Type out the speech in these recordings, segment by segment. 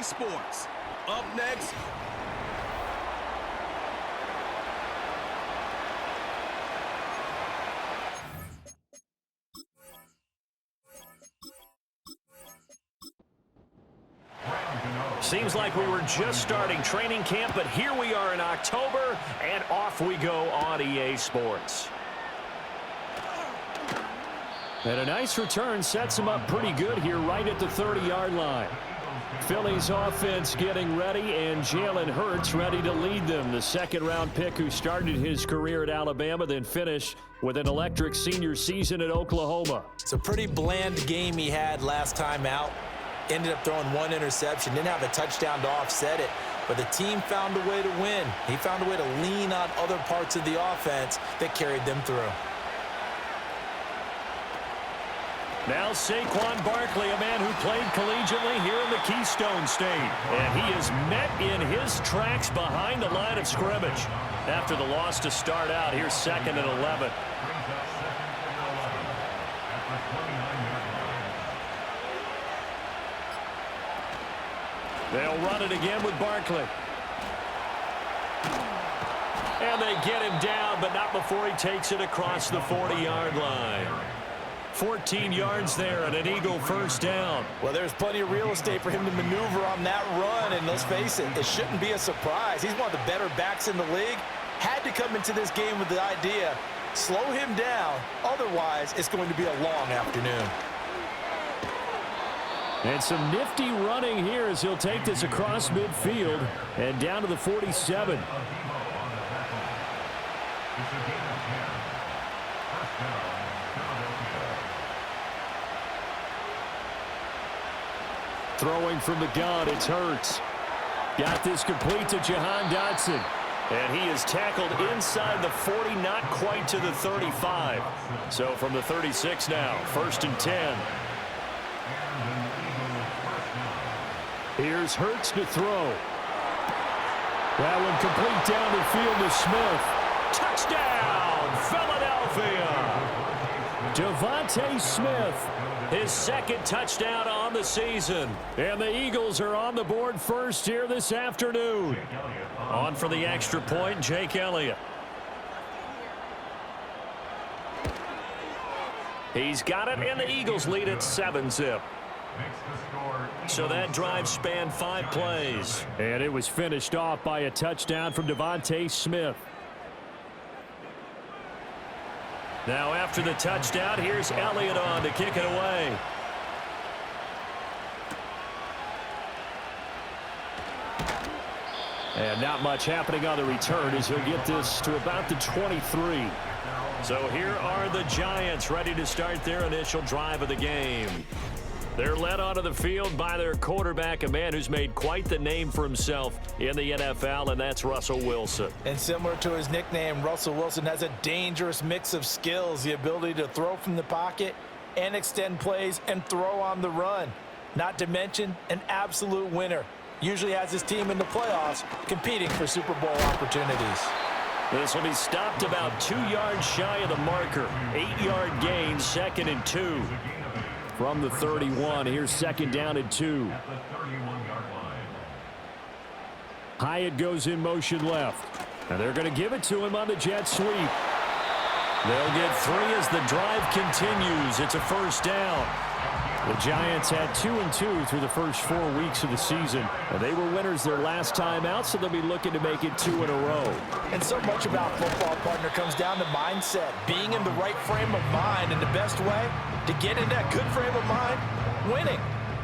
Sports. Up next, seems like we were just starting training camp, but here we are in October, and off we go on EA Sports. And a nice return sets him up pretty good here right at the 30-yard line. Philly's offense getting ready, and Jalen Hurts ready to lead them. The second-round pick who started his career at Alabama, then finished with an electric senior season at Oklahoma. It's a pretty bland game he had last time out. Ended up throwing one interception, didn't have a touchdown to offset it, but the team found a way to win. He found a way to lean on other parts of the offense that carried them through. Now Saquon Barkley, a man who played collegiately here in the Keystone State. And he is met in his tracks behind the line of scrimmage. After the loss to start out, here's 2nd and 11. They'll run it again with Barkley. And they get him down, but not before he takes it across the 40-yard line. 14 yards there and an Eagle first down. Well, there's plenty of real estate for him to maneuver on that run, and let's face it, it shouldn't be a surprise. He's one of the better backs in the league. Had to come into this game with the idea, slow him down, otherwise it's going to be a long afternoon. And some nifty running here as he'll take this across midfield and down to the 47. Throwing from the gun, it's Hurts. Got this complete to Jahan Dotson. And he is tackled inside the 40, not quite to the 35. So from the 36 now, 1st and 10. Here's Hurts to throw. That one complete down the field to Smith. Touchdown, Philadelphia! Devontae Smith, his 2nd touchdown on the season. And the Eagles are on the board first here this afternoon. On for the extra point, Jake Elliott. He's got it, and the Eagles lead at 7-zip. So that drive spanned 5 plays. And it was finished off by a touchdown from Devontae Smith. Now after the touchdown, here's Elliott on to kick it away. And not much happening on the return as he'll get this to about the 23. So here are the Giants ready to start their initial drive of the game. They're led onto the field by their quarterback, a man who's made quite the name for himself in the NFL, and that's Russell Wilson. And similar to his nickname, Russell Wilson has a dangerous mix of skills, the ability to throw from the pocket and extend plays and throw on the run. Not to mention an absolute winner. Usually has his team in the playoffs competing for Super Bowl opportunities. This will be stopped about 2 yards shy of the marker. 8-yard gain, 2nd and 2. From the 31, here's 2nd down and 2. Hyatt goes in motion left. And they're going to give it to him on the jet sweep. They'll get 3 as the drive continues. It's a first down. The Giants had 2-2 through the first 4 weeks of the season. And they were winners their last time out, so they'll be looking to make it 2 in a row. And so much about football, partner, comes down to mindset. Being in the right frame of mind, and the best way to get in that good frame of mind, winning.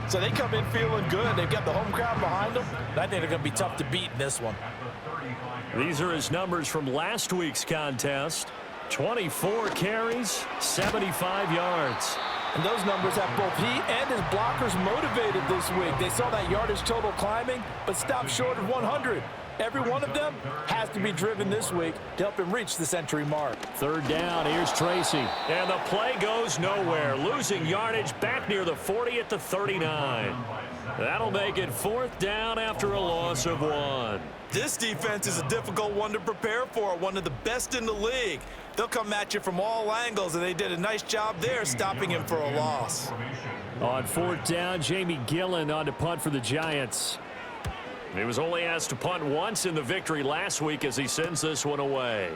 So they come in feeling good. They've got the home crowd behind them. I think they're going to be tough to beat in this one. These are his numbers from last week's contest. 24 carries, 75 yards. And those numbers have both he and his blockers motivated this week. They saw that yardage total climbing, but stopped short of 100. Every one of them has to be driven this week to help him reach the century mark. 3rd down, here's Tracy. And the play goes nowhere. Losing yardage back near the 40 at the 39. That'll make it 4th down after a loss of 1. This defense is a difficult one to prepare for, one of the best in the league. They'll come at you from all angles, and they did a nice job there stopping him for a loss. On 4th down, Jamie Gillen on to punt for the Giants. He was only asked to punt once in the victory last week as he sends this one away.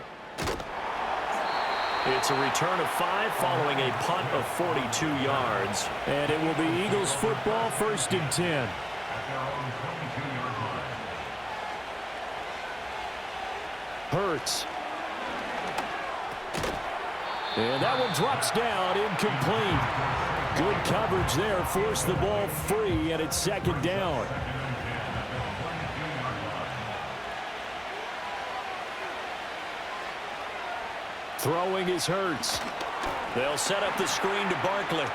It's a return of 5 following a punt of 42 yards. And it will be Eagles football, 1st and 10. Hurts. And that one drops down, incomplete. Good coverage there, forced the ball free, and it's 2nd down. Throwing is Hurts. They'll set up the screen to Barkley.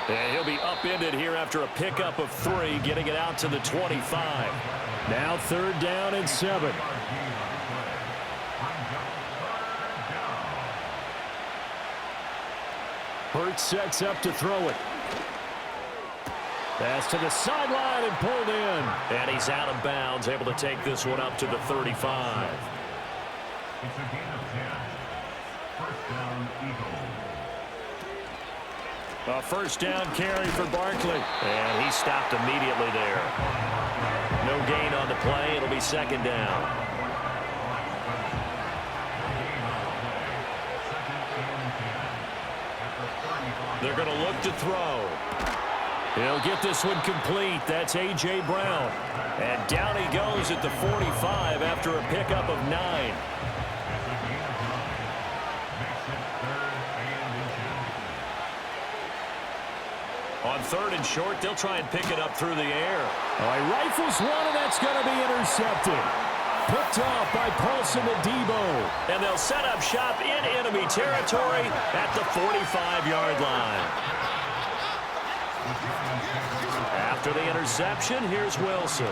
And he'll be upended here after a pickup of 3, getting it out to the 25. Now 3rd down and 7. Hurts sets up to throw it. Pass to the sideline and pulled in. And he's out of bounds, able to take this one up to the 35. It's a gain of 10. 1st down, Eagles. A 1st down carry for Barkley. And he stopped immediately there. No gain on the play. It'll be 2nd down. They're going to look to throw. He'll get this one complete. That's A.J. Brown. And down he goes at the 45 after a pickup of 9. On 3rd and short, they'll try and pick it up through the air. Oh, he rifles one, and that's going to be intercepted. Picked off by Paulson Adebo. And they'll set up shop in enemy territory at the 45-yard line. After the interception, here's Wilson.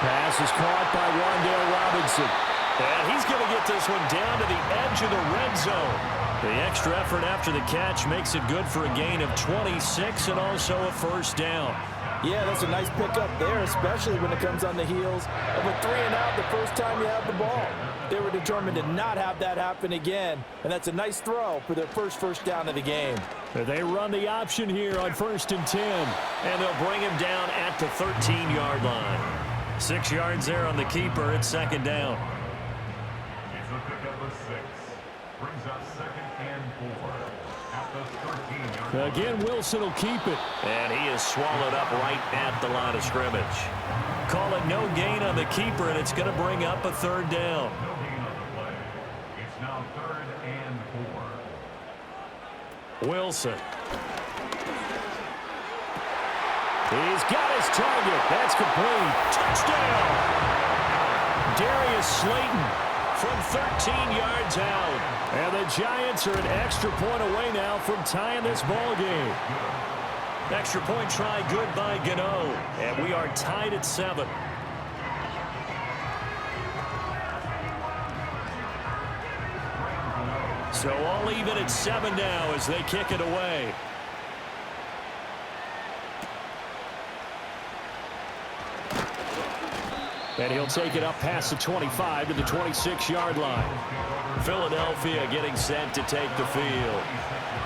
Pass is caught by Wan'Dale Robinson. And he's going to get this one down to the edge of the red zone. The extra effort after the catch makes it good for a gain of 26 and also a 1st down. Yeah, that's a nice pickup there, especially when it comes on the heels of a 3-and-out the first time you have the ball. They were determined to not have that happen again, and that's a nice throw for their first down of the game. They run the option here on 1st and 10. And they'll bring him down at the 13-yard line. 6 yards there on the keeper. It's 2nd down. It's a pickup of 6. Brings up 2nd and 4 at the 13-yard line. Again, Wilson will keep it. And he is swallowed up right at the line of scrimmage. Call it no gain on the keeper, and it's going to bring up a 3rd down. No gain on the play. It's now 3rd and 4. Wilson. He's got his target. That's complete. Touchdown! Darius Slayton from 13 yards out. And the Giants are an extra point away now from tying this ball game. Extra point try good by Gano. And we are tied at 7. So all even at 7 now as they kick it away. And he'll take it up past the 25 to the 26-yard line. Philadelphia getting set to take the field.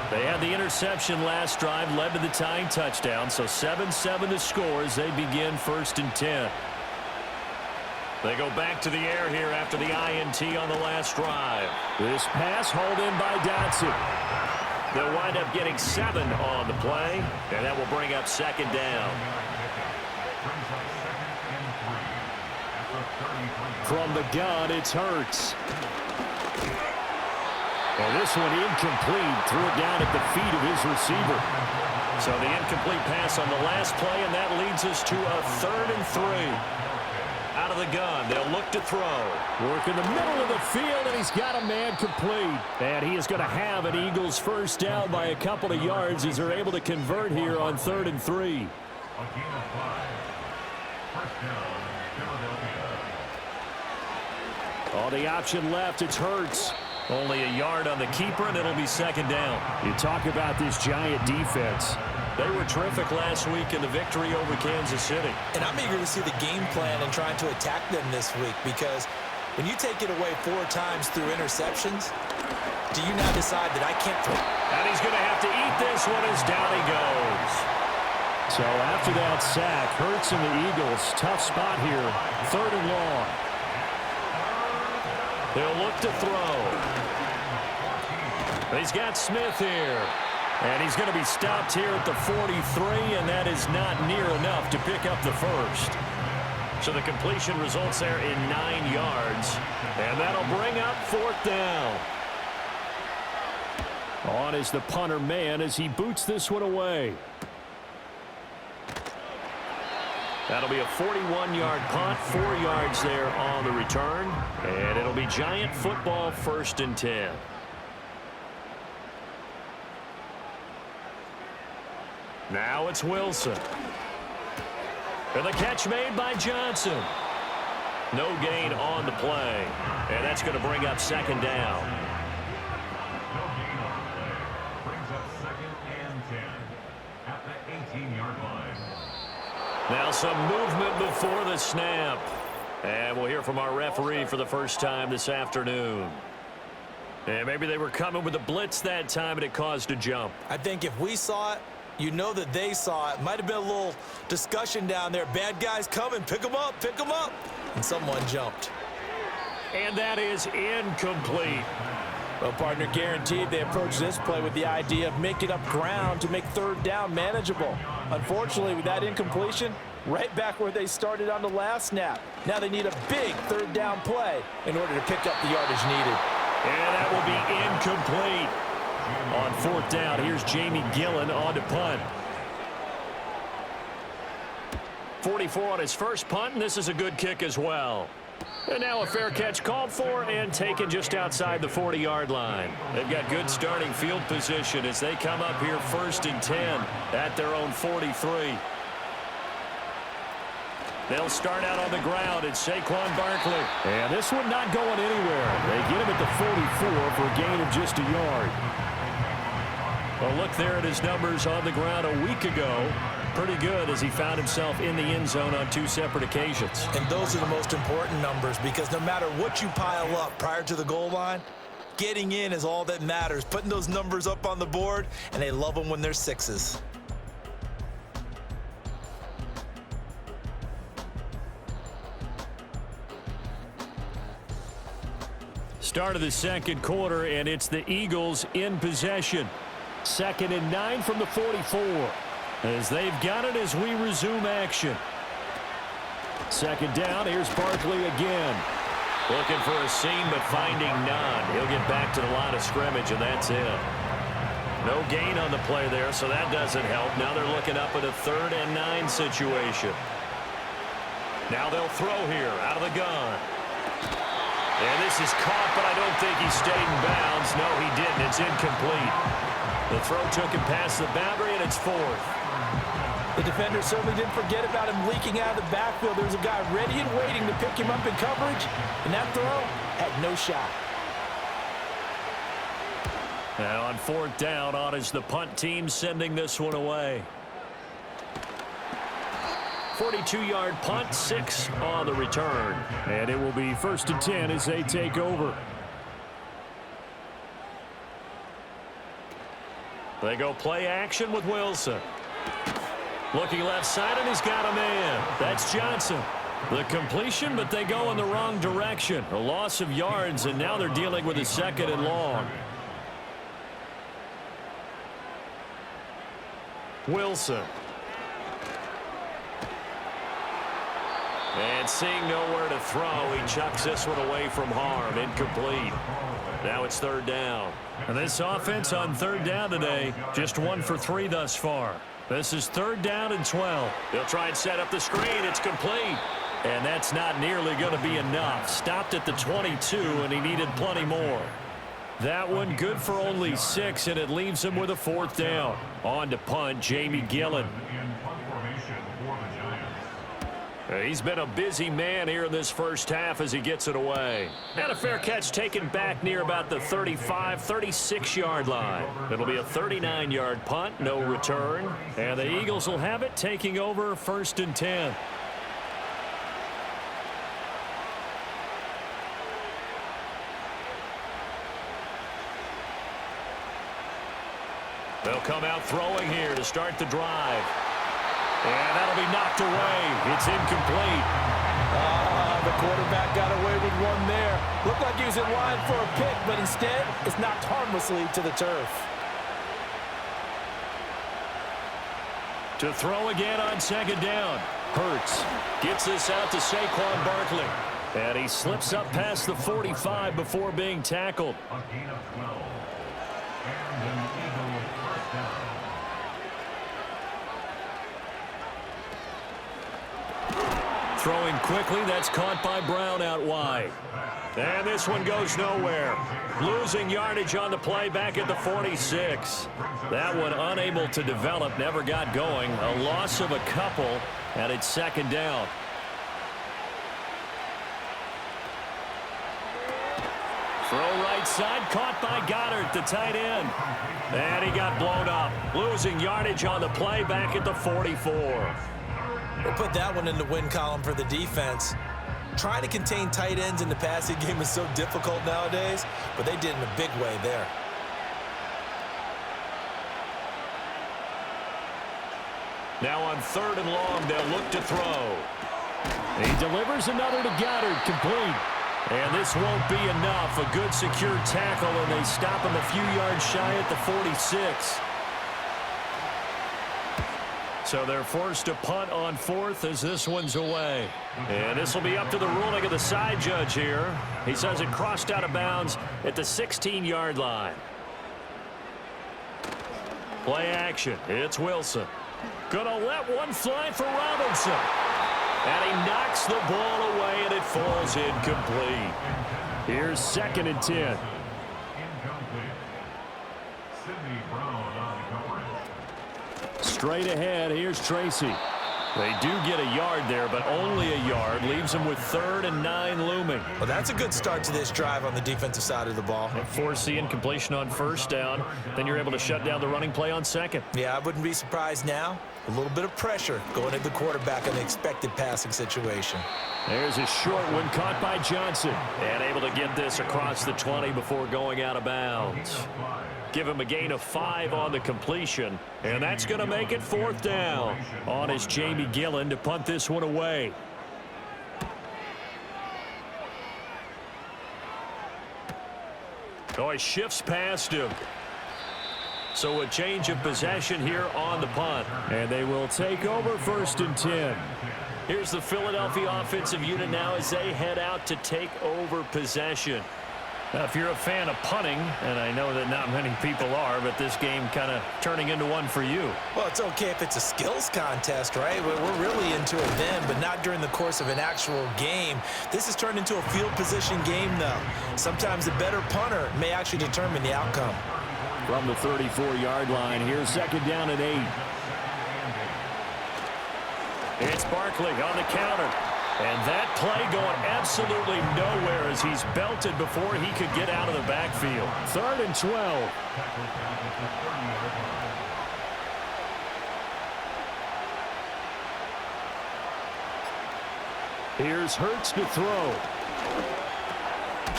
They had the interception last drive, led to the tying touchdown, so 7-7 the score as they begin 1st and 10. They go back to the air here after the INT on the last drive. This pass hauled in by Dotson. They'll wind up getting 7 on the play, and that will bring up 2nd down. From the gun, it's Hurts. And this one incomplete. Threw it down at the feet of his receiver. So the incomplete pass on the last play, and that leads us to a 3rd and 3. Out of the gun, they'll look to throw. Work in the middle of the field, and he's got a man complete. And he is going to have an Eagles 1st down by a couple of yards as they're able to convert here on 3rd and 3. A gain of 5. 1st down, Philadelphia. On the option left, it's Hurts. Only a yard on the keeper, and it'll be 2nd down. You talk about this Giant defense. They were terrific last week in the victory over Kansas City. And I'm eager to see the game plan and trying to attack them this week, because when you take it away 4 times through interceptions, do you now decide that I can't throw? And he's going to have to eat this one as down he goes. So after that sack, Hurts and the Eagles, tough spot here, 3rd and long. They'll look to throw. He's got Smith here. And he's going to be stopped here at the 43, and that is not near enough to pick up the first. So the completion results there in 9 yards, and that'll bring up 4th down. On is the punter man as he boots this one away. That'll be a 41-yard punt, 4 yards there on the return, and it'll be Giant football, 1st and 10. Now it's Wilson. And the catch made by Johnson. No gain on the play. And that's going to bring up 2nd down. No gain on the play. Brings up 2nd and 10 at the 18-yard line. Now some movement before the snap. And we'll hear from our referee for the first time this afternoon. And maybe they were coming with a blitz that time and it caused a jump. I think if we saw it, you know that they saw it. Might have been a little discussion down there. Bad guys coming. Pick them up. Pick them up. And someone jumped. And that is incomplete. Well, partner, guaranteed they approach this play with the idea of making up ground to make 3rd down manageable. Unfortunately, with that incompletion, right back where they started on the last snap. Now they need a big 3rd down play in order to pick up the yardage needed. And that will be incomplete. On 4th down, here's Jamie Gillen on to punt. 44 on his first punt, and this is a good kick as well. And now a fair catch called for and taken just outside the 40-yard line. They've got good starting field position as they come up here 1st and 10 at their own 43. They'll start out on the ground. It's Saquon Barkley. And this one not going anywhere. They get him at the 44 for a gain of just a yard. Well, look there at his numbers on the ground a week ago. Pretty good as he found himself in the end zone on 2 separate occasions. And those are the most important numbers because no matter what you pile up prior to the goal line, getting in is all that matters. Putting those numbers up on the board, and they love them when they're 6s. Start of the 2nd quarter, and it's the Eagles in possession. 2nd and 9 from the 44. As they've got it as we resume action. 2nd down, here's Barkley again. Looking for a seam, but finding none. He'll get back to the line of scrimmage, and that's it. No gain on the play there, so that doesn't help. Now they're looking up at a 3rd and 9 situation. Now they'll throw here out of the gun. And this is caught, but I don't think he stayed in bounds. No, he didn't. It's incomplete. The throw took him past the boundary, and it's 4th. The defender certainly didn't forget about him leaking out of the backfield. There was a guy ready and waiting to pick him up in coverage, and that throw had no shot. Now on 4th down, on is the punt team sending this one away. 42-yard punt, 6 on the return. And it will be 1st and 10 as they take over. They go play action with Wilson. Looking left side, and he's got a man. That's Johnson. The completion, but they go in the wrong direction. A loss of yards, and now they're dealing with a 2nd and long. Wilson. And seeing nowhere to throw, he chucks this one away from harm. Incomplete. Now it's 3rd down. And this offense on 3rd down today, just 1 for 3 thus far. This is 3rd down and 12. They'll try and set up the screen. It's complete. And that's not nearly going to be enough. Stopped at the 22, and he needed plenty more. That one good for only 6, and it leaves him with a 4th down. On to punt, Jamie Gillen. He's been a busy man here in this first half as he gets it away. And a fair catch taken back near about the 35, 36-yard line. It'll be a 39-yard punt, no return. And the Eagles will have it, taking over 1st and 10. They'll come out throwing here to start the drive. And that'll be knocked away. It's incomplete. The quarterback got away with one there. Looked like he was in line for a pick, but instead, it's knocked harmlessly to the turf. To throw again on second down. Hurts gets this out to Saquon Barkley. And he slips up past the 45 before being tackled. A gain of 12. And an Eagle first down. Throwing quickly, that's caught by Brown out wide. And this one goes nowhere. Losing yardage on the play back at the 46. That one unable to develop, never got going. A loss of a couple, and it's second down. Throw right side, caught by Goddard, the tight end. And he got blown up. Losing yardage on the play back at the 44. We'll put that one in the win column for the defense. Trying to contain tight ends in the passing game is so difficult nowadays, but they did in a big way there. Now on 3rd and long, they'll look to throw. He delivers another to Goddard, complete. And this won't be enough. A good secure tackle, and they stop him a few yards shy at the 46. So they're forced to punt on 4th as this one's away. And this will be up to the ruling of the side judge here. He says it crossed out of bounds at the 16-yard line. Play action. It's Wilson. Gonna let one fly for Robinson. And he knocks the ball away, and it falls incomplete. Here's 2nd and 10. Incomplete. Sidney Brown on coverage. Straight ahead, here's Tracy. They do get a yard there, but only a yard. Leaves them with 3rd and 9 looming. Well, that's a good start to this drive on the defensive side of the ball. Force the incompletion on 1st down. Then you're able to shut down the running play on 2nd. Yeah, I wouldn't be surprised now. A little bit of pressure going at the quarterback in the expected passing situation. There's a short one caught by Johnson. And able to get this across the 20 before going out of bounds. Give him a gain of 5 on the completion. And that's going to make it 4th down. On is Jamie Gillen to punt this one away. Oh, he shifts past him. So a change of possession here on the punt. And they will take over 1st and 10. Here's the Philadelphia offensive unit now as they head out to take over possession. Now, if you're a fan of punting, and I know that not many people are, but this game kind of turning into one for you. Well, it's okay if it's a skills contest, right? We're really into it then, but not during the course of an actual game. This has turned into a field position game, though. Sometimes the better punter may actually determine the outcome. From the 34-yard line, here's 2nd down and 8. It's Barkley on the counter. And that play going absolutely nowhere as he's belted before he could get out of the backfield. 3rd and 12. Here's Hurts to throw.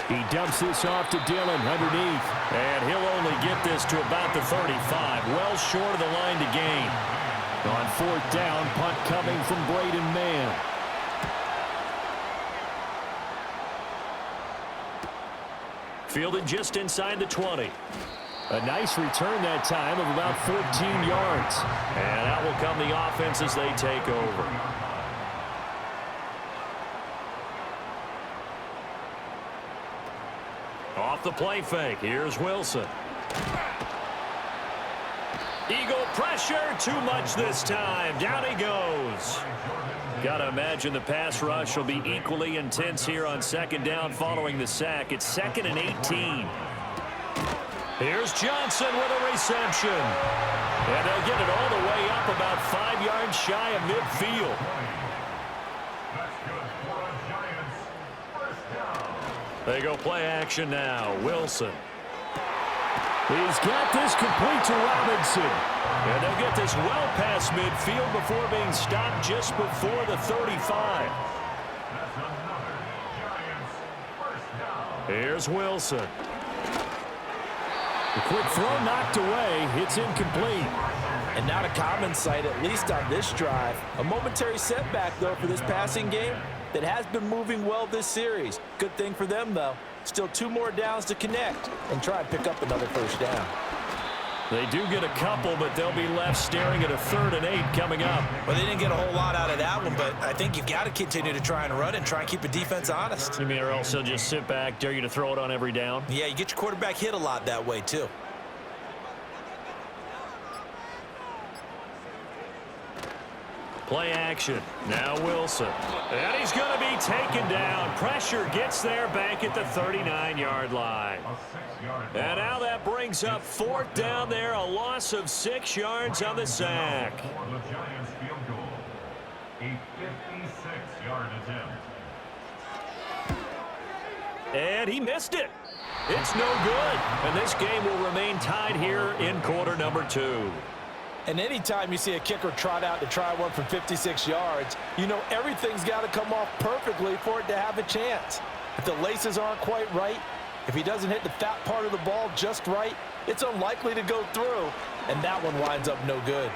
He dumps this off to Dillon underneath. And he'll only get this to about the 35. Well short of the line to gain. On 4th down, punt coming from Braden Mann. Fielded just inside the 20. A nice return that time of about 14 yards. And out will come the offense as they take over. Off the play fake. Here's Wilson. Eagle pressure. Too much this time. Down he goes. Got to imagine the pass rush will be equally intense here on 2nd down following the sack. It's 2nd and 18. Here's Johnson with a reception. And they'll get it all the way up about 5 yards shy of midfield. They go play action now. Wilson. He's got this complete to Robinson. And they'll get this well past midfield before being stopped just before the 35. Here's Wilson. The quick throw knocked away. It's incomplete. And not a common sight, at least on this drive. A momentary setback, though, for this passing game that has been moving well this series. Good thing for them, though. Still 2 more downs to connect and try and pick up another first down. They do get a couple, but they'll be left staring at a 3rd and 8 coming up. Well, they didn't get a whole lot out of that one, but I think you've got to continue to try and run and try and keep the defense honest. You mean, or else they'll just sit back, dare you to throw it on every down? Yeah, you get your quarterback hit a lot that way, too. Play action. Now Wilson. And he's going to be taken down. Pressure gets there back at the 39-yard line. And now that brings up 4th down there. A loss of 6 yards on the sack. For the Giants field goal. A 56-yard attempt. And he missed it. It's no good. And this game will remain tied here in quarter number 2. And anytime you see a kicker trot out to try one from 56 yards, you know everything's got to come off perfectly for it to have a chance. If the laces aren't quite right, if he doesn't hit the fat part of the ball just right, it's unlikely to go through, and that one winds up no good.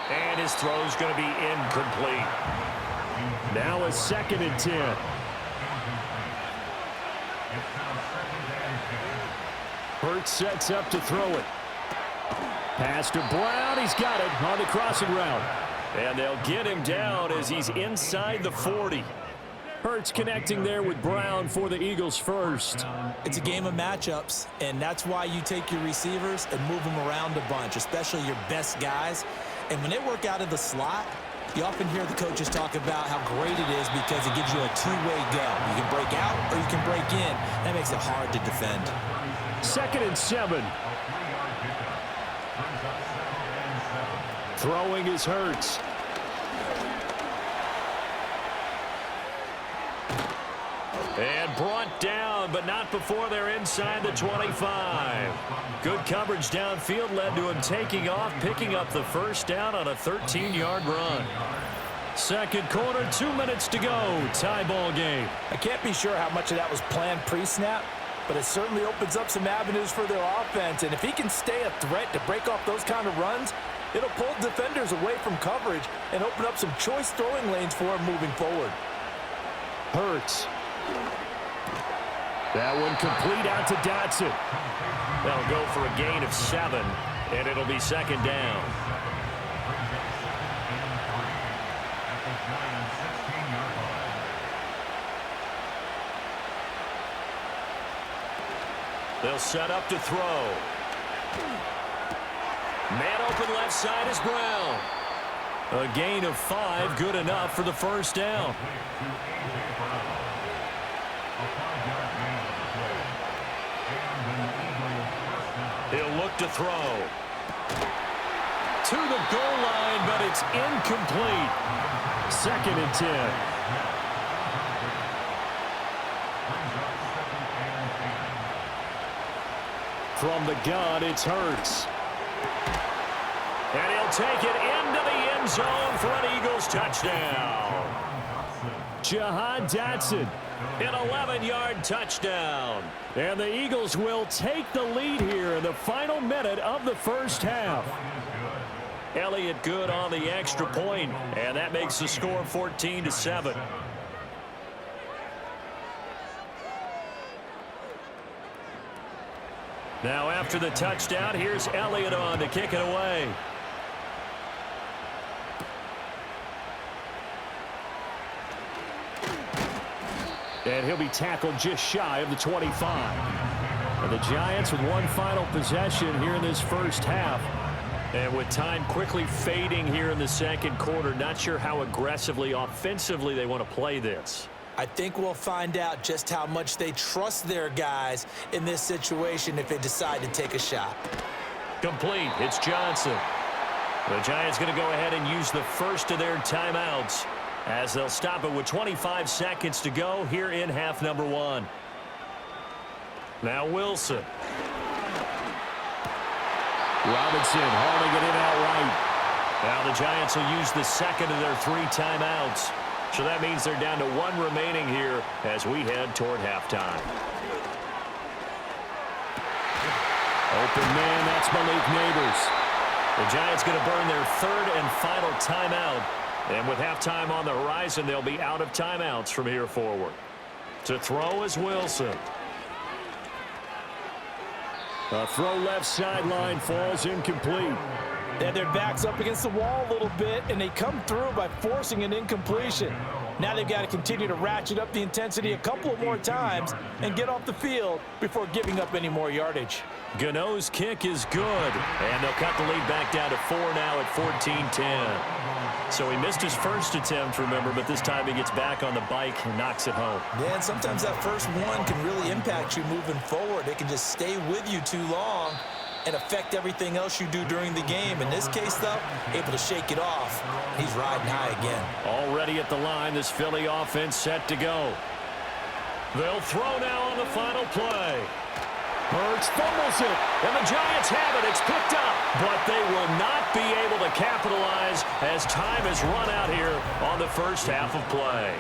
And his throw's going to be incomplete. Now a 2nd and 10. Hurts sets up to throw it. Pass to Brown. He's got it on the crossing route. And they'll get him down as he's inside the 40. Hurts connecting there with Brown for the Eagles first. It's a game of matchups, and that's why you take your receivers and move them around a bunch, especially your best guys. And when they work out of the slot, you often hear the coaches talk about how great it is because it gives you a 2-way go. You can break out or you can break in. That makes it hard to defend. 2nd and 7. Throwing is Hurts. And brought down, but not before they're inside the 25. Good coverage downfield led to him taking off, picking up the first down on a 13-yard run. 2nd quarter, 2 minutes to go. Tie ball game. I can't be sure how much of that was planned pre-snap, but it certainly opens up some avenues for their offense. And if he can stay a threat to break off those kind of runs, it'll pull defenders away from coverage and open up some choice throwing lanes for him moving forward. Hurts. That one complete out to Dotson. They'll go for a gain of 7, and it'll be 2nd down. They'll set up to throw. Man open left side is Brown. A gain of 5, good enough for the first down. He'll look to throw. To the goal line, but it's incomplete. 2nd and 10. From the gun, it's Hurts. And he'll take it into the end zone for an Eagles touchdown. Jahan Dotson. An 11-yard touchdown. And the Eagles will take the lead here in the final minute of the first half. Elliott good on the extra point, and that makes the score 14-7. Now after the touchdown, here's Elliott on to kick it away. And he'll be tackled just shy of the 25. And the Giants with one final possession here in this first half. And with time quickly fading here in the 2nd quarter, not sure how aggressively, offensively they want to play this. I think we'll find out just how much they trust their guys in this situation if they decide to take a shot. Complete. It's Johnson. The Giants going to go ahead and use the first of their timeouts as they'll stop it with 25 seconds to go here in half number 1. Now Wilson. Robinson hauling it in outright. Now the Giants will use the second of their 3 timeouts. So that means they're down to 1 remaining here as we head toward halftime. Open man, that's Malik Neighbors. The Giants going to burn their third and final timeout. And with halftime on the horizon, they'll be out of timeouts from here forward. To throw is Wilson. A throw left sideline falls incomplete. They had their backs up against the wall a little bit, and they come through by forcing an incompletion. Now they've got to continue to ratchet up the intensity a couple of more times and get off the field before giving up any more yardage. Gano's kick is good, and they'll cut the lead back down to 4 now at 14-10. So he missed his first attempt, remember, but this time he gets back on the bike and knocks it home. Yeah, and sometimes that first one can really impact you moving forward. It can just stay with you too long and affect everything else you do during the game. In this case, though, able to shake it off. He's riding high again. Already at the line, this Philly offense set to go. They'll throw now on the final play. Hurts fumbles it, and the Giants have it. It's picked up, but they will not be able to capitalize as time has run out here on the first half of play.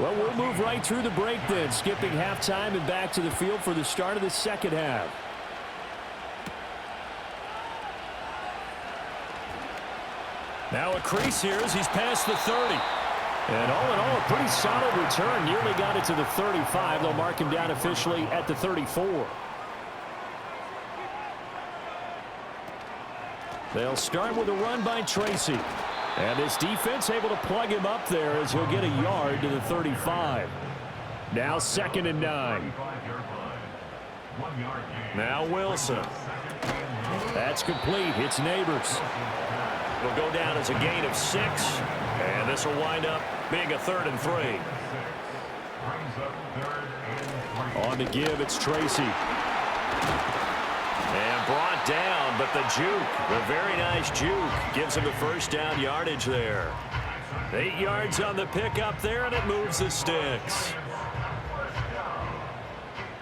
Well, we'll move right through the break then, skipping halftime and back to the field for the start of the second half. Now a crease here as he's past the 30. And all in all, a pretty solid return. Nearly got it to the 35. They'll mark him down officially at the 34. They'll start with a run by Tracy. And this defense able to plug him up there as he'll get a yard to the 35. Now 2nd and 9. Now Wilson. That's complete. Hits Neighbors. It'll go down as a gain of 6. And this will wind up being a 3rd and 3. On to give, it's Tracy. And brought down, but the juke, the very nice juke, gives him the first down yardage there. 8 yards on the pickup there, and it moves the sticks.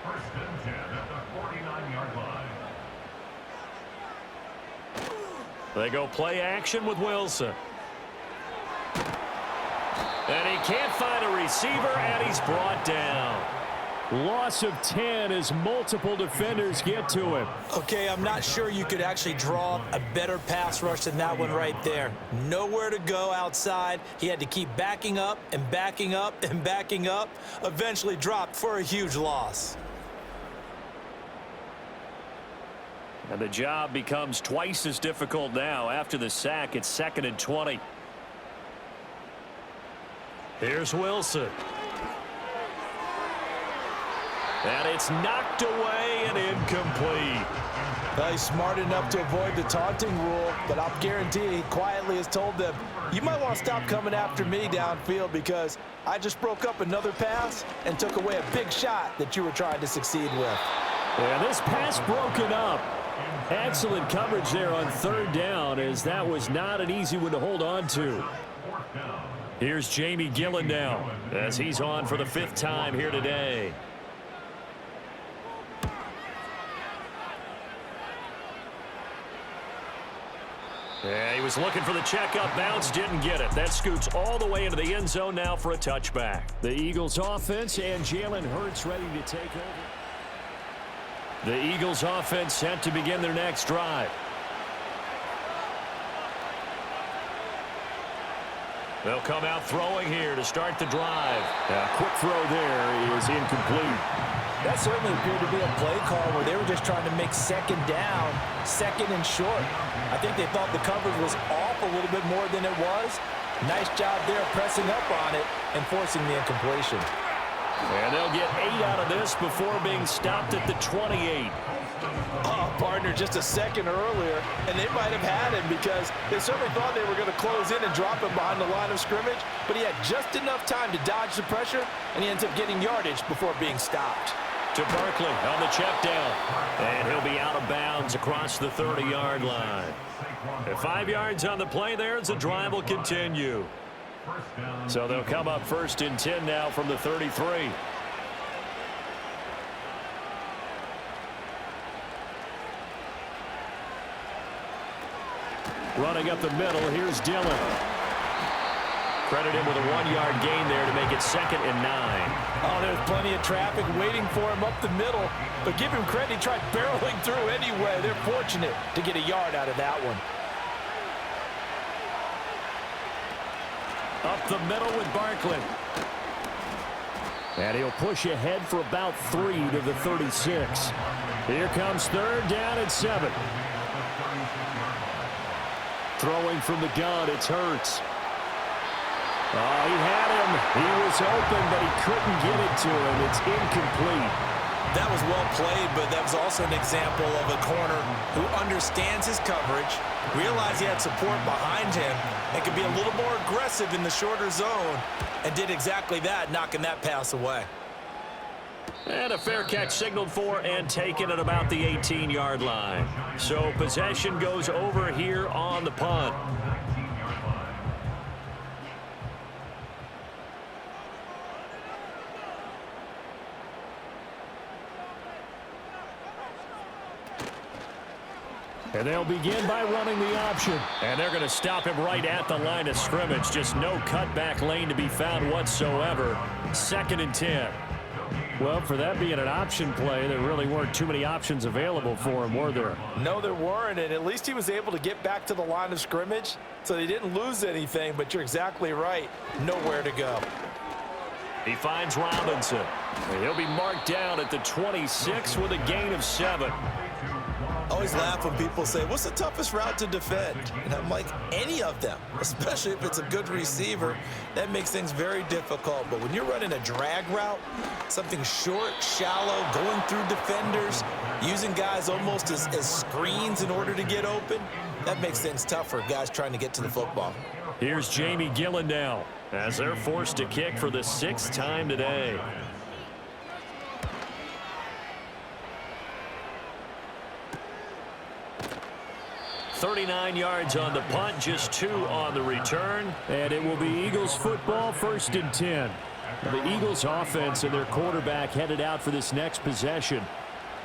First and 10 at the 49-yard line. They go play action with Wilson. And he can't find a receiver, and he's brought down. Loss of 10 as multiple defenders get to him. Okay, I'm not sure you could actually draw a better pass rush than that one right there. Nowhere to go outside. He had to keep backing up and backing up and backing up. Eventually dropped for a huge loss. And the job becomes twice as difficult now. After the sack, it's 2nd and 20. Here's Wilson. And it's knocked away and incomplete. Well, he's smart enough to avoid the taunting rule, but I'll guarantee he quietly has told them, you might want to stop coming after me downfield because I just broke up another pass and took away a big shot that you were trying to succeed with. Yeah, this pass broken up. Excellent coverage there on 3rd down, as that was not an easy one to hold on to. Here's Jamie Gillen now as he's on for the 5th time here today. Yeah, he was looking for the checkup bounce, didn't get it. That scoots all the way into the end zone now for a touchback. The Eagles offense and Jalen Hurts ready to take over. The Eagles offense set to begin their next drive. They'll come out throwing here to start the drive. A quick throw there is incomplete. That certainly appeared to be a play call where they were just trying to make 2nd down, 2nd and short. I think they thought the coverage was off a little bit more than it was. Nice job there pressing up on it and forcing the incompletion. And they'll get 8 out of this before being stopped at the 28. Oh, partner, just a second earlier, and they might have had him because they certainly thought they were going to close in and drop him behind the line of scrimmage, but he had just enough time to dodge the pressure, and he ends up getting yardage before being stopped. To Barkley on the check down, and he'll be out of bounds across the 30-yard line. At 5 yards on the play there as the drive will continue. So they'll come up 1st and 10 now from the 33. Running up the middle, here's Dillon. Credit him with a 1-yard gain there to make it 2nd and 9. Oh, there's plenty of traffic waiting for him up the middle, but give him credit, he tried barreling through anyway. They're fortunate to get a yard out of that one. up the middle with Barkley. And he'll push ahead for about 3 to the 36. Here comes 3rd down and 7. Throwing from the gun, it's Hurts. Oh, he had him. He was open, but he couldn't get it to him. It's incomplete. That was well played, but that was also an example of a corner who understands his coverage, realized he had support behind him, and could be a little more aggressive in the shorter zone, and did exactly that, knocking that pass away. And a fair catch signaled for and taken at about the 18-yard line. So possession goes over here on the punt. And they'll begin by running the option. And they're going to stop him right at the line of scrimmage. Just no cutback lane to be found whatsoever. 2nd and 10. Well, for that being an option play, there really weren't too many options available for him, were there? No, there weren't, and at least he was able to get back to the line of scrimmage, so they didn't lose anything, but you're exactly right. Nowhere to go. He finds Robinson. And he'll be marked down at the 26 with a gain of 7. I always laugh when people say, what's the toughest route to defend? And I'm like, any of them, especially if it's a good receiver. That makes things very difficult. But when you're running a drag route, something short, shallow, going through defenders, using guys almost as screens in order to get open, that makes things tougher, guys trying to get to the football. Here's Jamie Gillen now as they're forced to kick for the 6th time today. 39 yards on the punt, just 2 on the return. And it will be Eagles football, 1st and 10. The Eagles offense and their quarterback headed out for this next possession.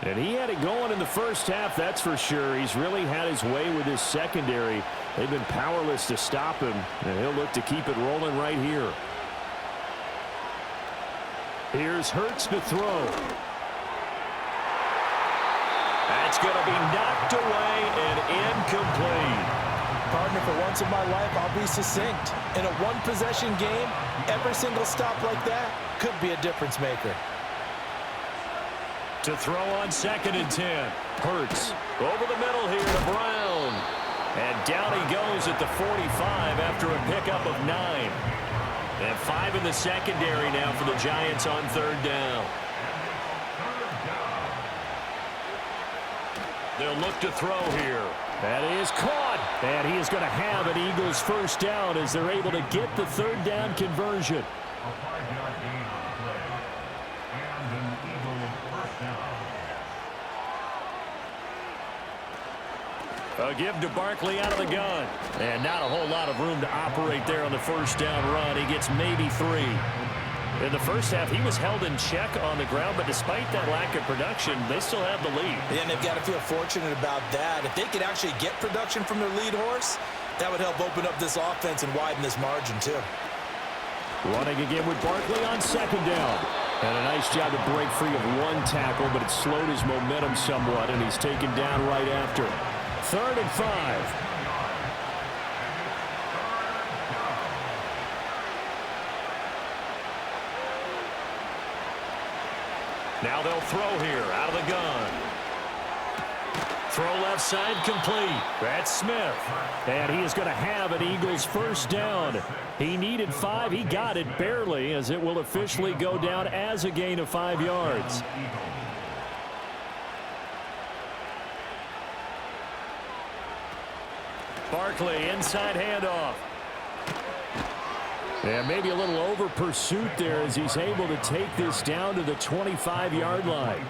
And he had it going in the first half, that's for sure. He's really had his way with his secondary. They've been powerless to stop him, and he'll look to keep it rolling right here. Here's Hurts to throw. That's going to be knocked away and incomplete. Partner, for once in my life, I'll be succinct. In a one-possession game, every single stop like that could be a difference maker. To throw on 2nd and 10. Hurts over the middle here to Brown. And down he goes at the 45 after a pickup of 9. And 5 in the secondary now for the Giants on 3rd down. They'll look to throw here. That is caught. And he is going to have an Eagles 1st down as they're able to get the 3rd down conversion. A 5-yard gain on the play. And an Eagle 1st down. A give to Barkley out of the gun. And not a whole lot of room to operate there on the 1st down run. He gets maybe 3. In the first half, he was held in check on the ground, but despite that lack of production, they still have the lead. And they've got to feel fortunate about that. If they could actually get production from their lead horse, that would help open up this offense and widen this margin, too. Running again with Barkley on 2nd down. And a nice job to break free of 1 tackle, but it slowed his momentum somewhat, and he's taken down right after. 3rd and 5. Now they'll throw here out of the gun. Throw left side complete. That's Smith. And he is going to have an Eagles 1st down. He needed 5. He got it barely, as it will officially go down as a gain of 5 yards. Barkley inside handoff. And maybe a little over pursuit there as he's able to take this down to the 25-yard line.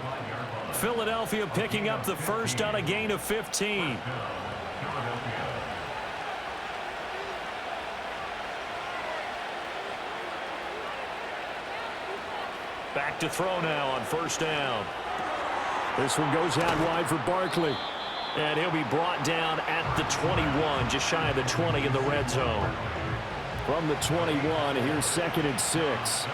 Philadelphia picking up the 1st on a gain of 15. Back to throw now on 1st down. This one goes out wide for Barkley. And he'll be brought down at the 21, just shy of the 20 in the red zone. From the 21, here's 2nd and 6.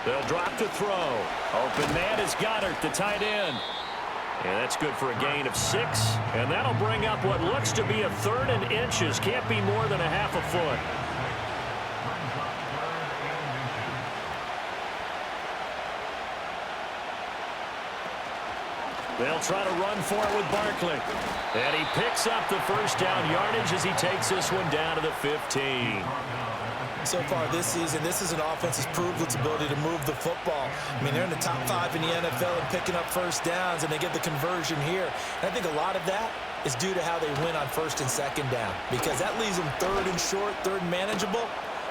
They'll drop to throw. Open man is Goddard, the tight end. And that's good for a gain of 6. And that'll bring up what looks to be a 3rd and inches. Can't be more than a half a foot. They'll try to run for it with Barkley. And he picks up the first down yardage as he takes this one down to the 15. So far this season, this is an offense that's proved its ability to move the football. I mean, they're in the top 5 in the NFL and picking up first downs, and they get the conversion here. And I think a lot of that is due to how they win on 1st and 2nd down, because that leaves them 3rd and short, 3rd and manageable.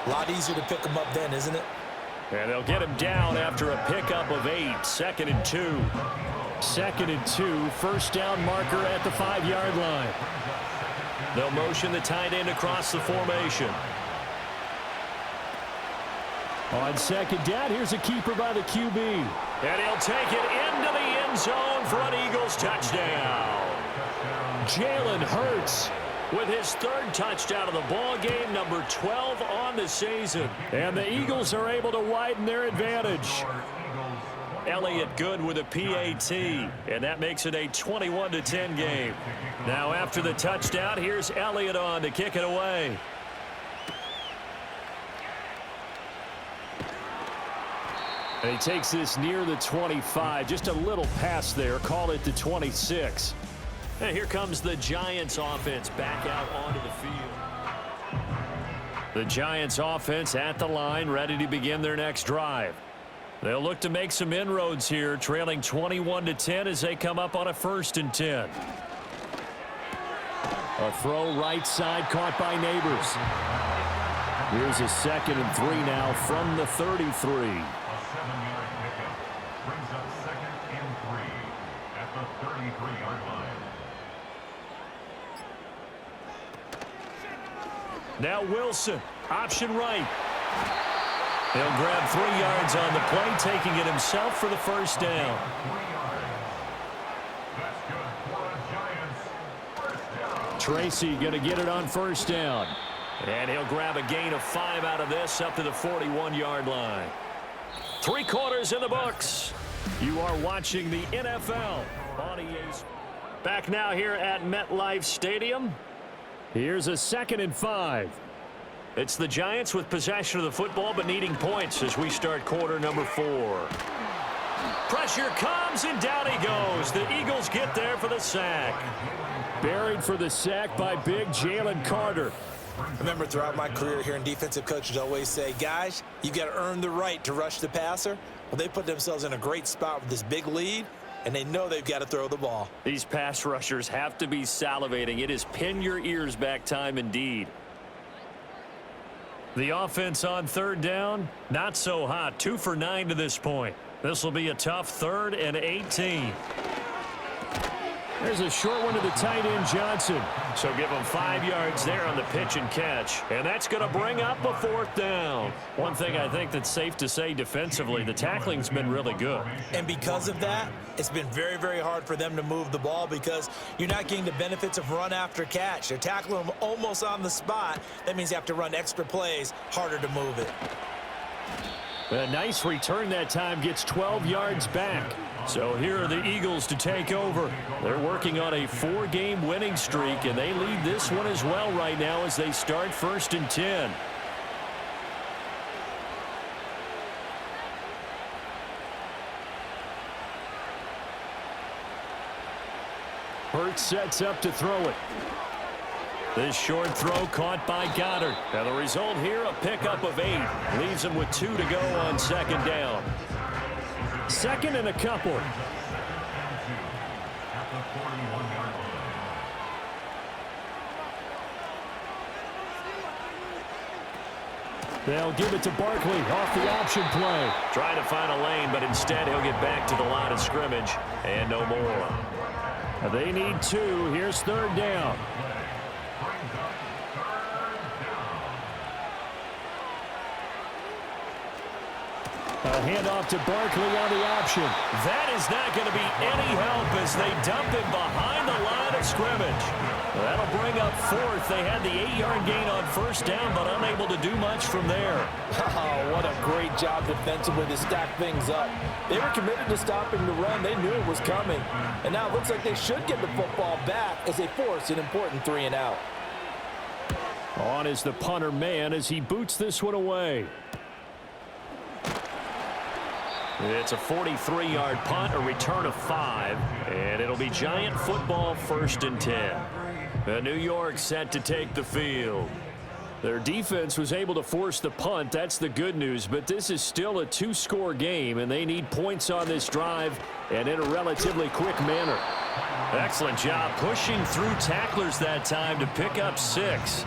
A lot easier to pick them up then, isn't it? And they'll get him down after a pickup of 8. 2nd and 2. 2nd and 2. First down marker at the 5-yard line. They'll motion the tight end across the formation. On 2nd down, here's a keeper by the QB. And he'll take it into the end zone for an Eagles touchdown. Jalen Hurts with his 3rd touchdown of the ball game, number 12 on the season. And the Eagles are able to widen their advantage. Elliott good with a PAT, and that makes it a 21-10 game. Now after the touchdown, here's Elliott on to kick it away. And he takes this near the 25, just a little pass there, call it the 26. And here comes the Giants offense back out onto the field. The Giants offense at the line, ready to begin their next drive. They'll look to make some inroads here, trailing 21-10 as they come up on a 1st and 10. A throw right side caught by Neighbors. Here's a 2nd and 3 now from the 33. A 7-yard pickup brings up 2nd and 3 at the 33-yard line. Now Wilson, option right. He'll grab 3 yards on the play, taking it himself for the first down. 3 yards. That's good for the Giants. First down. Tracy going to get it on 1st down. And he'll grab a gain of 5 out of this up to the 41-yard line. 3 quarters in the books. You are watching the NFL on EA's. Back now here at MetLife Stadium. Here's a 2nd and 5. It's the Giants with possession of the football but needing points as we start quarter number 4. Pressure comes and down he goes. The Eagles get there for the sack. Buried for the sack by big Jalen Carter. I remember throughout my career hearing defensive coaches always say, guys, you've got to earn the right to rush the passer. Well, they put themselves in a great spot with this big lead, and they know they've got to throw the ball. These pass rushers have to be salivating. It is pin your ears back time indeed. The offense on 3rd down, not so hot. 2 for 9 to this point. This will be a tough 3rd and 18. There's a short one to the tight end, Johnson. So give him 5 yards there on the pitch and catch. And that's going to bring up a 4th down. One thing I think that's safe to say defensively, the tackling's been really good. And because of that, it's been very, very hard for them to move the ball because you're not getting the benefits of run after catch. They're tackling them almost on the spot. That means you have to run extra plays, harder to move it. A nice return that time, gets 12 yards back. So here are the Eagles to take over. They're working on a 4-game winning streak, and they lead this one as well right now as they start 1st and 10. Hurts sets up to throw it. This short throw caught by Goddard. Now the result here, a pickup of 8. Leaves him with 2 to go on 2nd down. 2nd and a couple. They'll give it to Barkley off the option play. Trying to find a lane, but instead he'll get back to the line of scrimmage. And no more. They need 2. Here's 3rd down. A handoff to Barkley on the option. That is not going to be any help as they dump him behind the line of scrimmage. That'll bring up fourth. They had the 8-yard gain on first down, but unable to do much from there. Oh, what a great job defensively to stack things up. They were committed to stopping the run. They knew it was coming. And now it looks like they should get the football back as they force an important 3-and-out. On is the punter man as he boots this one away. It's a 43-yard punt, a return of 5, and it'll be Giant football 1st and 10. New York set to take the field. Their defense was able to force the punt. That's the good news, but this is still a 2-score game, and they need points on this drive and in a relatively quick manner. Excellent job pushing through tacklers that time to pick up 6.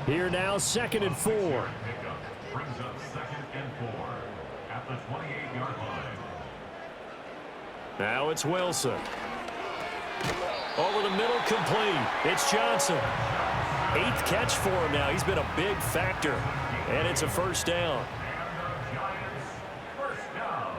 Here now, 2nd and 4. Brings up 2nd and 4 at the 28-yard line. Now it's Wilson. Over the middle, complete. It's Johnson. 8th catch for him now. He's been a big factor. And it's a 1st down. And the Giants, 1st down.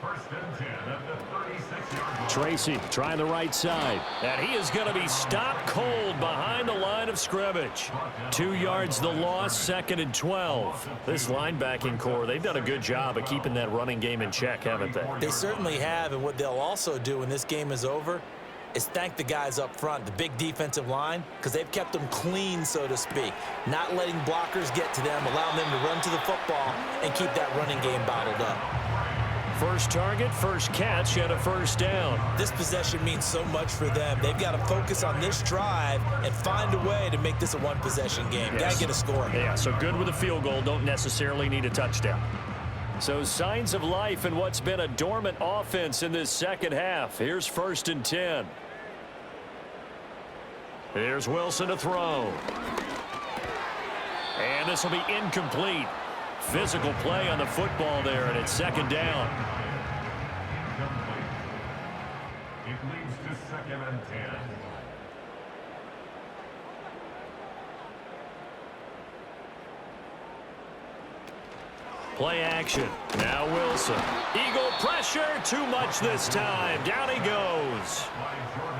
1st and 10 at the 36-yard line. Tracy trying the right side. And he is going to be stopped cold behind the line of scrimmage. 2 yards the loss, 2nd and 12. This linebacking core, they've done a good job of keeping that running game in check, haven't they? They certainly have, and what they'll also do when this game is over is thank the guys up front, the big defensive line, because they've kept them clean, so to speak, not letting blockers get to them, allowing them to run to the football and keep that running game bottled up. First target, first catch, and a 1st down. This possession means so much for them. They've got to focus on this drive and find a way to make this a one-possession game. Yes. Got to get a score. Yeah, so good with a field goal, don't necessarily need a touchdown. So signs of life in what's been a dormant offense in this second half. Here's 1st and 10. Here's Wilson to throw. And this will be incomplete. Physical play on the football there, and it's 2nd down. It leads to 2nd and 10. Play action. Now Wilson. Eagle pressure. Too much this time. Down he goes.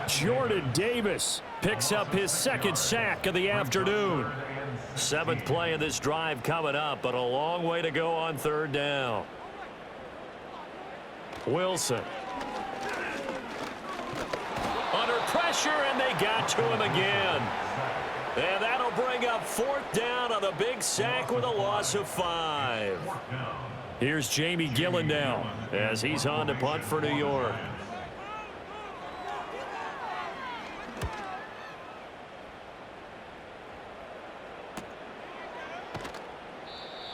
Jordan Davis picks up his 2nd sack of the afternoon. 7th play of this drive coming up, but a long way to go on 3rd down. Wilson. Under pressure, and they got to him again. And that'll bring up 4th down on the big sack with a loss of 5. Here's Jamie Gillen now as he's on to punt for New York.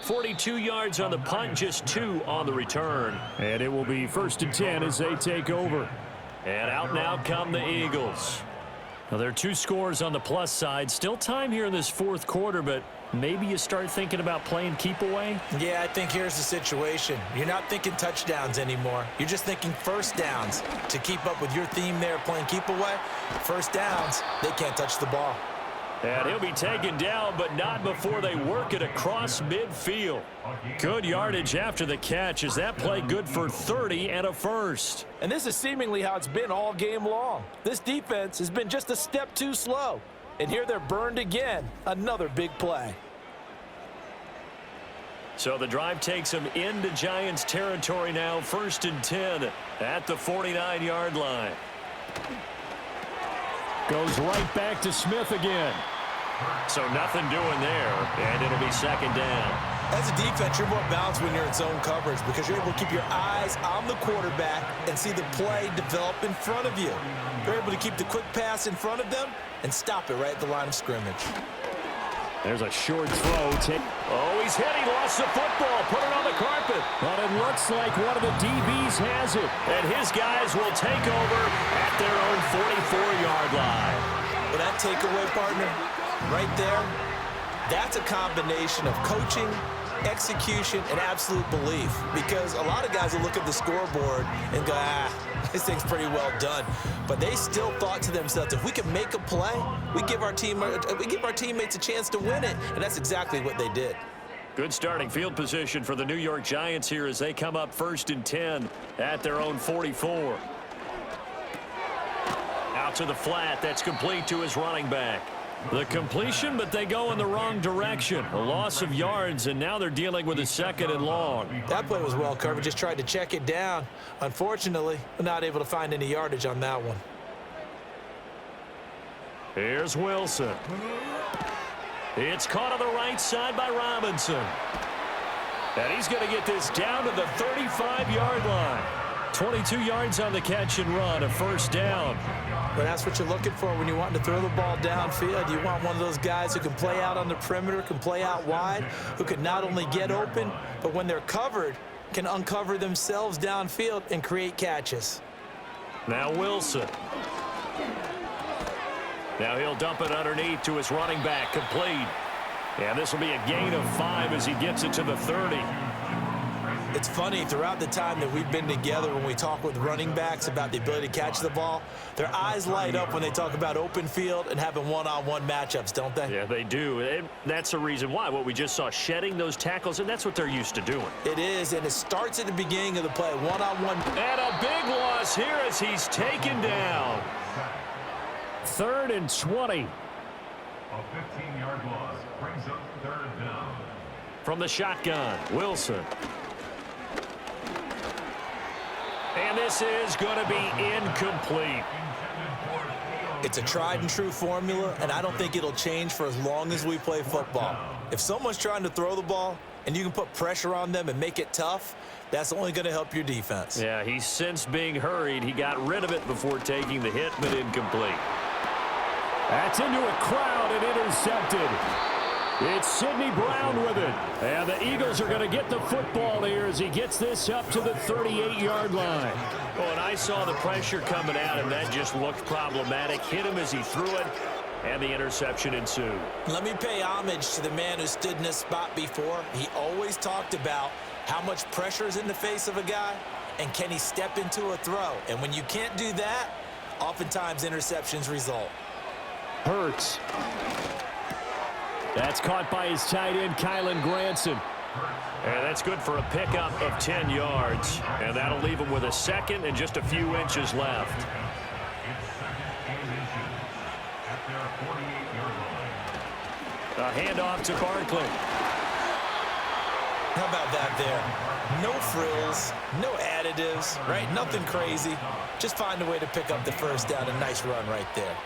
.42 yards on the punt, just 2 on the return. And it will be 1st and 10 as they take over. And out now come the Eagles. Now, there are 2 scores on the plus side. Still time here in this 4th quarter, but maybe you start thinking about playing keep away? Yeah, I think here's the situation. You're not thinking touchdowns anymore. You're just thinking 1st downs. To keep up with your theme there, playing keep away, 1st downs, they can't touch the ball. And he'll be taken down, but not before they work it across midfield. Good yardage after the catch. Is that play good for 30 and a 1st? And this is seemingly how it's been all game long. This defense has been just a step too slow. And here they're burned again. Another big play. So the drive takes them into Giants territory now. 1st and 10 at the 49-yard line. Goes right back to Smith again. So nothing doing there, and it'll be 2nd down. As a defense, you're more balanced when you're in zone coverage because you're able to keep your eyes on the quarterback and see the play develop in front of you. You're able to keep the quick pass in front of them and stop it right at the line of scrimmage. There's a short throw. Oh, he's hit. He lost the football. Put it on the carpet. But it looks like one of the DBs has it. And his guys will take over at their own 44-yard line. Well, that takeaway, partner, right there, that's a combination of coaching, execution, and absolute belief. Because a lot of guys will look at the scoreboard and go, this thing's pretty well done. But they still thought to themselves, if we can make a play, we give our teammates a chance to win it. And that's exactly what they did. Good starting field position for the New York Giants here as they come up 1st and 10 at their own 44. Now Out to the flat. That's complete to his running back. The completion, but they go in the wrong direction. A loss of yards, and now they're dealing with a 2nd and long. That play was well covered. Just tried to check it down. Unfortunately, we're not able to find any yardage on that one. Here's Wilson. It's caught on the right side by Robinson. And he's going to get this down to the 35-yard line. 22 yards on the catch and run, a 1st down. But that's what you're looking for when you want to throw the ball downfield. You want one of those guys who can play out on the perimeter, can play out wide, who can not only get open, but when they're covered, can uncover themselves downfield and create catches. Now Wilson. Now he'll dump it underneath to his running back, complete. And this will be a gain of 5 as he gets it to the 30. It's funny, throughout the time that we've been together, when we talk with running backs about the ability to catch the ball, their eyes light up when they talk about open field and having one-on-one matchups, don't they? Yeah, they do. And that's the reason why. What we just saw, shedding those tackles, and that's what they're used to doing. It is, and it starts at the beginning of the play, one-on-one. And a big loss here as he's taken down. 3rd and 20. A 15-yard loss brings up 3rd down. From the shotgun, Wilson. And this is going to be incomplete. It's a tried-and-true formula, and I don't think it'll change for as long as we play football. If someone's trying to throw the ball and you can put pressure on them and make it tough, that's only going to help your defense. Yeah, he's since being hurried. He got rid of it before taking the hit, but incomplete. That's into a crowd and intercepted. It's Sidney Brown with it. And the Eagles are going to get the football here as he gets this up to the 38-yard line. Oh, and I saw the pressure coming at him. That just looked problematic. Hit him as he threw it, and the interception ensued. Let me pay homage to the man who stood in this spot before. He always talked about how much pressure is in the face of a guy, and can he step into a throw. And when you can't do that, oftentimes interceptions result. Hurts. That's caught by his tight end, Kylan Granson. And that's good for a pickup of 10 yards. And that'll leave him with a 2nd and just a few inches left. A handoff to Barkley. How about that there? No frills, no additives, right? Nothing crazy. Just find a way to pick up the 1st down. A nice run right there.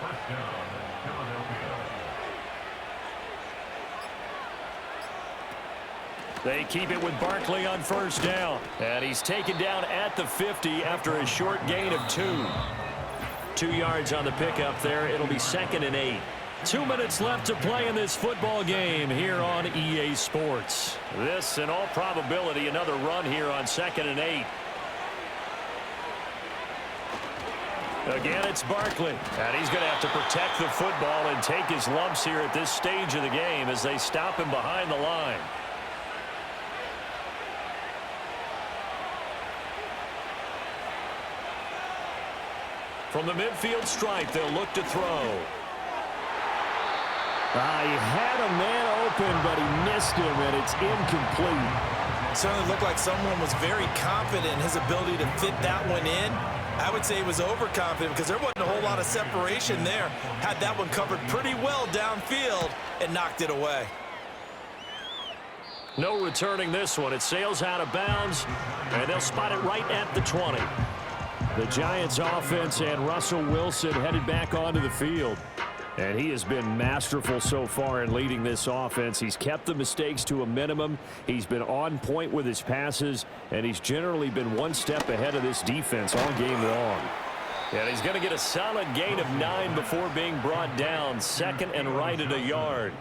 They keep it with Barkley on 1st down. And he's taken down at the 50 after a short gain of 2. 2 yards on the pickup there. It'll be 2nd and 8. 2 minutes left to play in this football game here on EA Sports. This, in all probability, another run here on 2nd and 8. Again, it's Barkley. And he's going to have to protect the football and take his lumps here at this stage of the game as they stop him behind the line. From the midfield stripe, they'll look to throw. He had a man open, but he missed him, and it's incomplete. It certainly looked like someone was very confident in his ability to fit that one in. I would say he was overconfident because there wasn't a whole lot of separation there. Had that one covered pretty well downfield and knocked it away. No returning this one. It sails out of bounds, and they'll spot it right at the 20. The Giants offense and Russell Wilson headed back onto the field. And he has been masterful so far in leading this offense. He's kept the mistakes to a minimum. He's been on point with his passes, and he's generally been one step ahead of this defense all game long. And he's going to get a solid gain of 9 before being brought down. 2nd and right at a yard.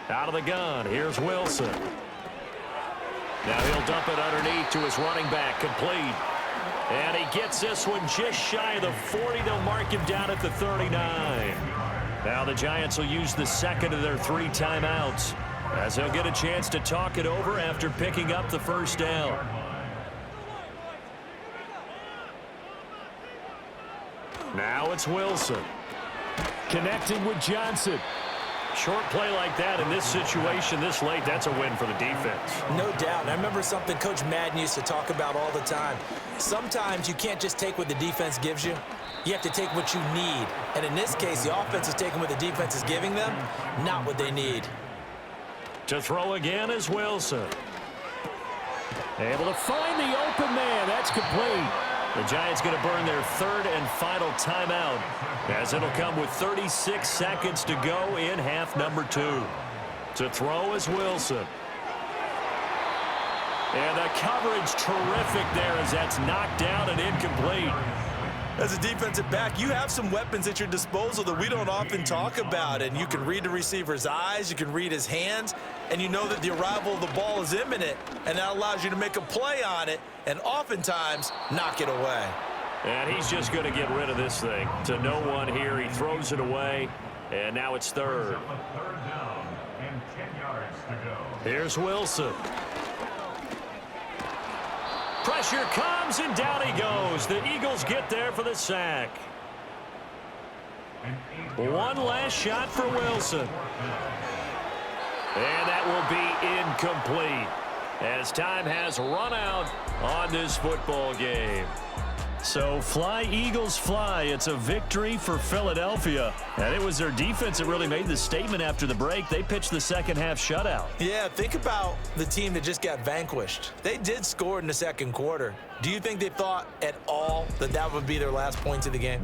Out of the gun, here's Wilson. Now he'll dump it underneath to his running back, complete. And he gets this one just shy of the 40. They'll mark him down at the 39. Now the Giants will use the 2nd of their 3 timeouts as they'll get a chance to talk it over after picking up the 1st down. Now it's Wilson. Connecting with Johnson. Short play like that in this situation this late, that's a win for the defense. No doubt. And I remember something Coach Madden used to talk about all the time. Sometimes you can't just take what the defense gives you. You have to take what you need. And in this case, the offense is taking what the defense is giving them, not what they need. To throw again is Wilson. Able to find the open man. That's complete. The Giants going to burn their third and final timeout, as it'll come with 36 seconds to go in half number 2. To throw is Wilson. And the coverage terrific there as that's knocked down and incomplete. As a defensive back, you have some weapons at your disposal that we don't often talk about. And you can read the receiver's eyes, you can read his hands, and you know that the arrival of the ball is imminent. And that allows you to make a play on it and oftentimes knock it away. And he's just going to get rid of this thing. To no one here, he throws it away, and now it's third. Third down and 10 yards to go. Here's Wilson. Pressure comes, and down he goes. The Eagles get there for the sack. One last shot for Wilson. And that will be incomplete, as time has run out on this football game. So fly, Eagles, fly. It's a victory for Philadelphia. And it was their defense that really made the statement after the break. They pitched the second half shutout. Yeah, think about the team that just got vanquished. They did score in the second quarter. Do you think they thought at all that that would be their last points of the game?